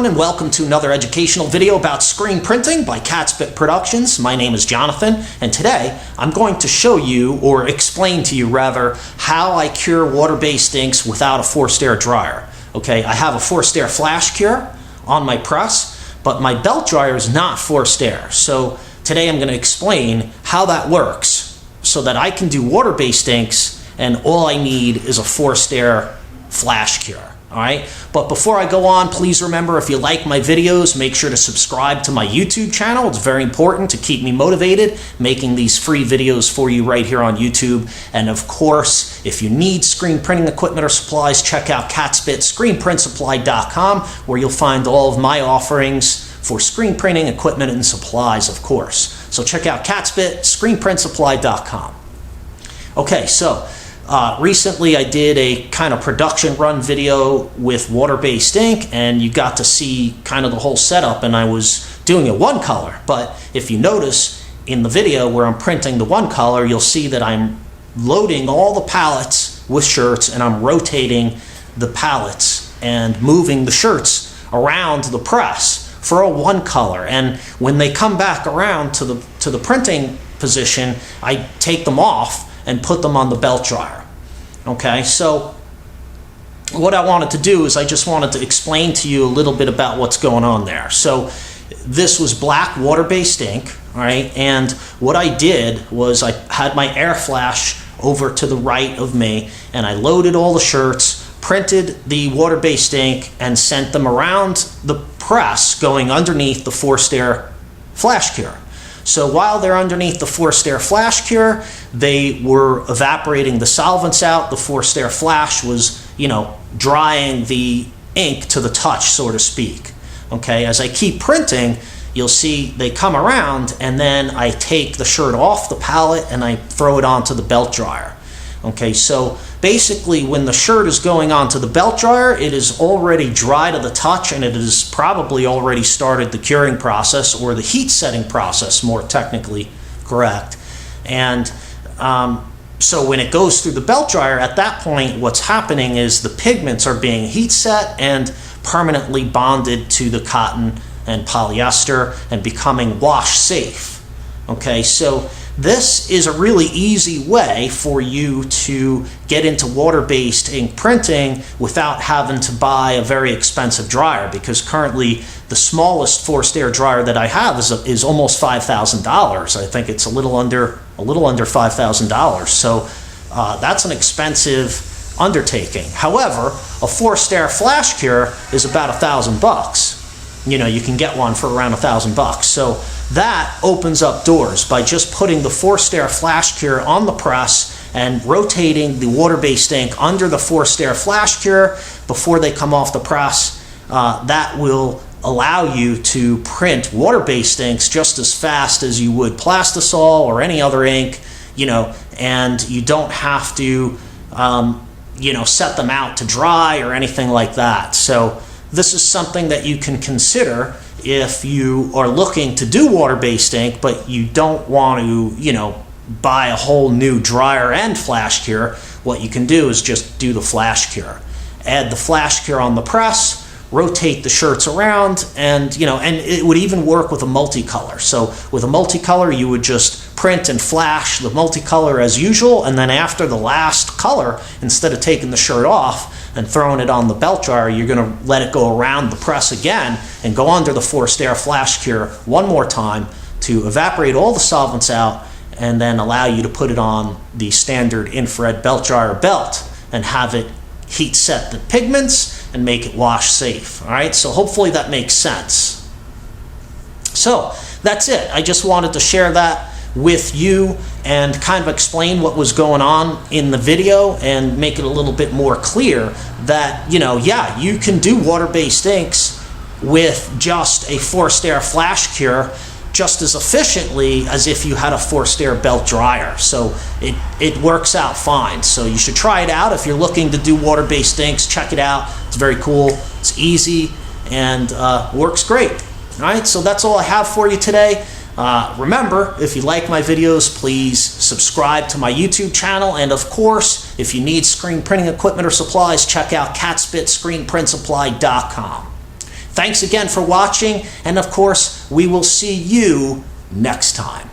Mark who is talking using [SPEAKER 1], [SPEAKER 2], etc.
[SPEAKER 1] everyone, and welcome to another educational video about screen printing by Catspit Productions. My name is Jonathan, and today I'm going to show you, or explain to you rather, how I cure water-based inks without a forced air dryer. Okay, I have a forced air flash cure on my press, but my belt dryer is not forced air. So today I'm going to explain how that works so that I can do water-based inks and all I need is a forced air flash cure. Alright, but before I go on, please remember, if you like my videos, make sure to subscribe to my YouTube channel. It's very important to keep me motivated making these free videos for you right here on YouTube. And of course, if you need screen printing equipment or supplies, check out CatspitScreenPrintSupply.com, where you'll find all of my offerings for screen printing equipment and supplies, of course. So check out CatspitScreenPrintSupply.com. Okay, so recently I did a kind of production run video with water-based ink, and you got to see kind of the whole setup, and I was doing it one color. But if you notice in the video where I'm printing the one color, you'll see that I'm loading all the pallets with shirts, and I'm rotating the pallets and moving the shirts around the press for a one color. And when they come back around to the printing position, I take them off and put them on the belt dryer. Okay, so what I wanted to do is I just wanted to explain to you a little bit about what's going on there. So this was black water-based ink, all right, and what I did was I had my air flash over to the right of me, and I loaded all the shirts, printed the water-based ink, and sent them around the press going underneath the forced air flash cure. So while they're underneath the forced air flash cure, they were evaporating the solvents out. The forced air flash was, drying the ink to the touch, so to speak. Okay, as I keep printing, you'll see they come around, and then I take the shirt off the pallet and I throw it onto the belt dryer. Okay, so basically when the shirt is going onto the belt dryer, it is already dry to the touch, and it has probably already started the curing process, or the heat setting process, more technically correct. And so when it goes through the belt dryer, at that point what's happening is the pigments are being heat set and permanently bonded to the cotton and polyester and becoming wash safe. Okay, so this is a really easy way for you to get into water-based ink printing without having to buy a very expensive dryer, because currently the smallest forced air dryer that I have is almost $5,000. I think it's a little under $5,000. So that's an expensive undertaking. However, a forced air flash cure is about $1,000. You can get one for around $1,000. So that opens up doors by just putting the forced air flash cure on the press and rotating the water-based ink under the forced air flash cure before they come off the press. That will allow you to print water-based inks just as fast as you would plastisol or any other ink, and you don't have to, set them out to dry or anything like that. So this is something that you can consider if you are looking to do water-based ink, but you don't want to, buy a whole new dryer and flash cure. What you can do is just do the flash cure. Add the flash cure on the press, rotate the shirts around, and it would even work with a multicolor. So with a multicolor, you would just print and flash the multicolor as usual, and then after the last color, instead of taking the shirt off and throwing it on the belt dryer, you're going to let it go around the press again and go under the forced air flash cure one more time to evaporate all the solvents out, and then allow you to put it on the standard infrared belt dryer belt and have it heat set the pigments and make it wash safe. All right, so hopefully that makes sense. So that's it. I just wanted to share that with you and kind of explain what was going on in the video and make it a little bit more clear that, yeah, you can do water-based inks with just a forced air flash cure just as efficiently as if you had a forced air belt dryer. So it works out fine. So you should try it out. If you're looking to do water-based inks, check it out. It's very cool. It's easy and works great. All right, so that's all I have for you today. Remember, if you like my videos, please subscribe to my YouTube channel. And of course, if you need screen printing equipment or supplies, check out CatspitScreenPrintSupply.com. Thanks again for watching, and of course, we will see you next time.